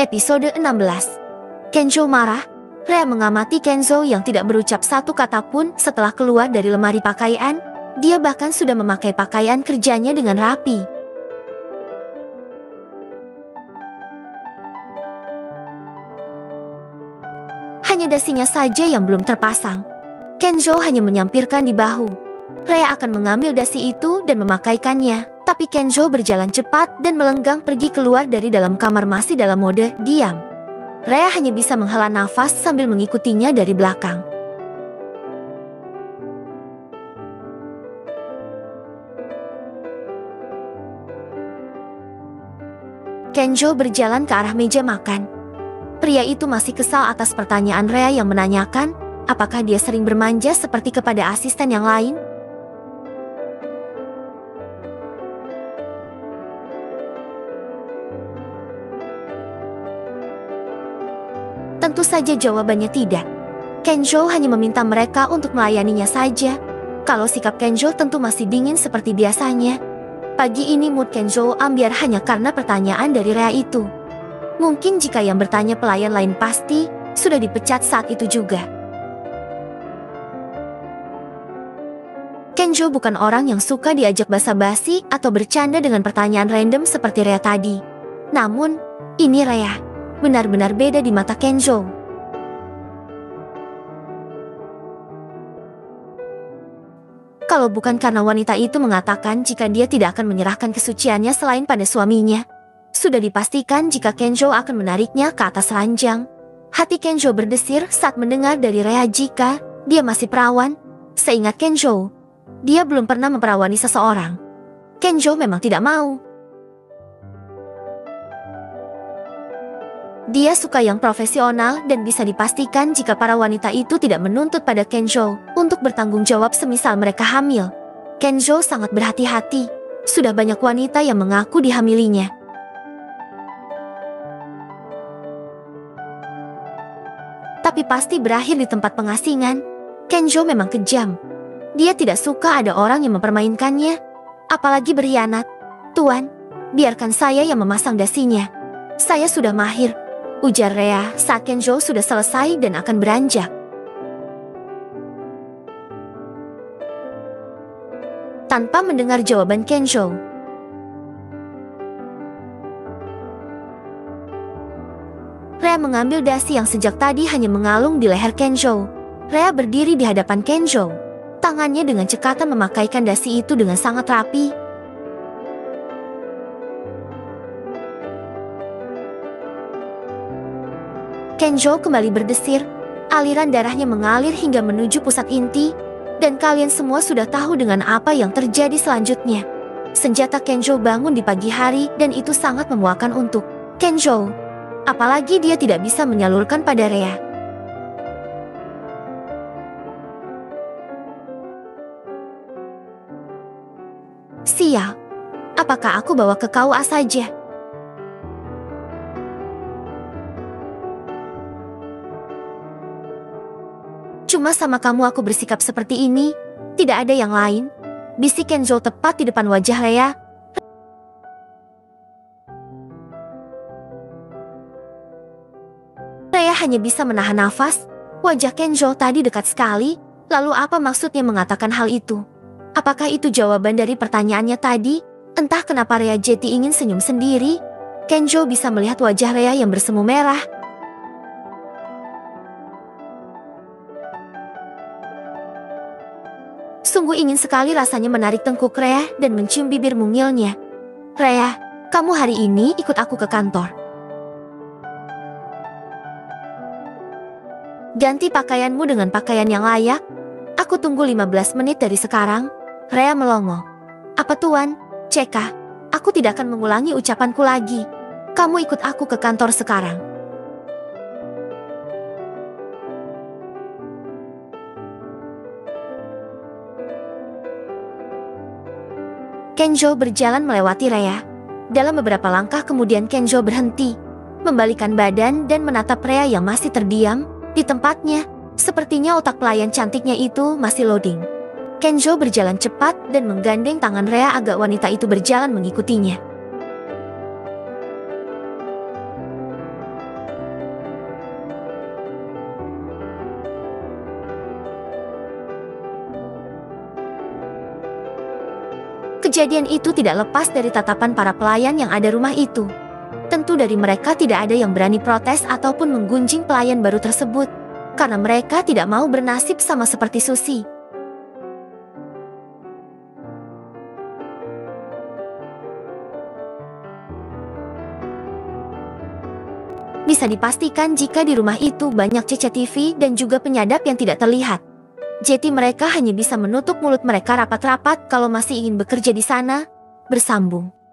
Episode 16. Kenzo marah. Rea mengamati Kenzo yang tidak berucap satu kata pun setelah keluar dari lemari pakaian. Dia bahkan sudah memakai pakaian kerjanya dengan rapi. Hanya dasinya saja yang belum terpasang. Kenzo hanya menyampirkan di bahu. Rea akan mengambil dasi itu dan memakaikannya. Tapi Kenzo berjalan cepat dan melenggang pergi keluar dari dalam kamar masih dalam mode diam. Rea hanya bisa menghela nafas sambil mengikutinya dari belakang. Kenzo berjalan ke arah meja makan. Pria itu masih kesal atas pertanyaan Rea yang menanyakan, apakah dia sering bermanja seperti kepada asisten yang lain? Tentu saja jawabannya tidak. Kenzo hanya meminta mereka untuk melayaninya saja. Kalau sikap Kenzo tentu masih dingin seperti biasanya. Pagi ini mood Kenzo ambiar hanya karena pertanyaan dari Rea itu. Mungkin jika yang bertanya pelayan lain pasti sudah dipecat saat itu juga. Kenzo bukan orang yang suka diajak basa-basi atau bercanda dengan pertanyaan random seperti Rea tadi. Namun, ini Rea benar-benar beda di mata Kenzo. Kalau bukan karena wanita itu mengatakan jika dia tidak akan menyerahkan kesuciannya selain pada suaminya, sudah dipastikan jika Kenzo akan menariknya ke atas ranjang. Hati Kenzo berdesir saat mendengar dari Rea jika dia masih perawan. Seingat Kenzo, dia belum pernah memperawani seseorang. Kenzo memang tidak mau. Dia suka yang profesional dan bisa dipastikan jika para wanita itu tidak menuntut pada Kenzo untuk bertanggung jawab semisal mereka hamil. Kenzo sangat berhati-hati. Sudah banyak wanita yang mengaku dihamilinya. Tapi pasti berakhir di tempat pengasingan. Kenzo memang kejam. Dia tidak suka ada orang yang mempermainkannya, apalagi berkhianat. Tuan, biarkan saya yang memasang dasinya. Saya sudah mahir, ujar Rea saat Kenzo sudah selesai dan akan beranjak. Tanpa mendengar jawaban Kenzo, Rea mengambil dasi yang sejak tadi hanya mengalung di leher Kenzo. Rea berdiri di hadapan Kenzo. Tangannya dengan cekatan memakaikan dasi itu dengan sangat rapi. Kenzo kembali berdesir, aliran darahnya mengalir hingga menuju pusat inti, dan kalian semua sudah tahu dengan apa yang terjadi selanjutnya. Senjata Kenzo bangun di pagi hari dan itu sangat memuakan untuk Kenzo. Apalagi dia tidak bisa menyalurkan pada Rea. Sial, apakah aku bawa ke KUA saja? Cuma sama kamu aku bersikap seperti ini, tidak ada yang lain. Bisik Kenzo tepat di depan wajah Rea. Rea hanya bisa menahan nafas. Wajah Kenzo tadi dekat sekali. Lalu apa maksudnya mengatakan hal itu? Apakah itu jawaban dari pertanyaannya tadi? Entah kenapa Rea jadi ingin senyum sendiri. Kenzo bisa melihat wajah Rea yang bersemu merah. Sungguh ingin sekali rasanya menarik tengkuk Rea dan mencium bibir mungilnya. Rea, kamu hari ini ikut aku ke kantor. Ganti pakaianmu dengan pakaian yang layak. Aku tunggu 15 menit dari sekarang. Rea melongo. Apa tuan? Ceka, aku tidak akan mengulangi ucapanku lagi. Kamu ikut aku ke kantor sekarang. Kenzo berjalan melewati Rea. Dalam beberapa langkah kemudian Kenzo berhenti, membalikan badan dan menatap Rea yang masih terdiam di tempatnya. Sepertinya otak pelayan cantiknya itu masih loading. Kenzo berjalan cepat dan menggandeng tangan Rea agar wanita itu berjalan mengikutinya. Kejadian itu tidak lepas dari tatapan para pelayan yang ada rumah itu. Tentu dari mereka tidak ada yang berani protes ataupun menggunjing pelayan baru tersebut, karena mereka tidak mau bernasib sama seperti Susie. Bisa dipastikan jika di rumah itu banyak CCTV dan juga penyadap yang tidak terlihat. Jadi mereka hanya bisa menutup mulut mereka rapat-rapat kalau masih ingin bekerja di sana. Bersambung.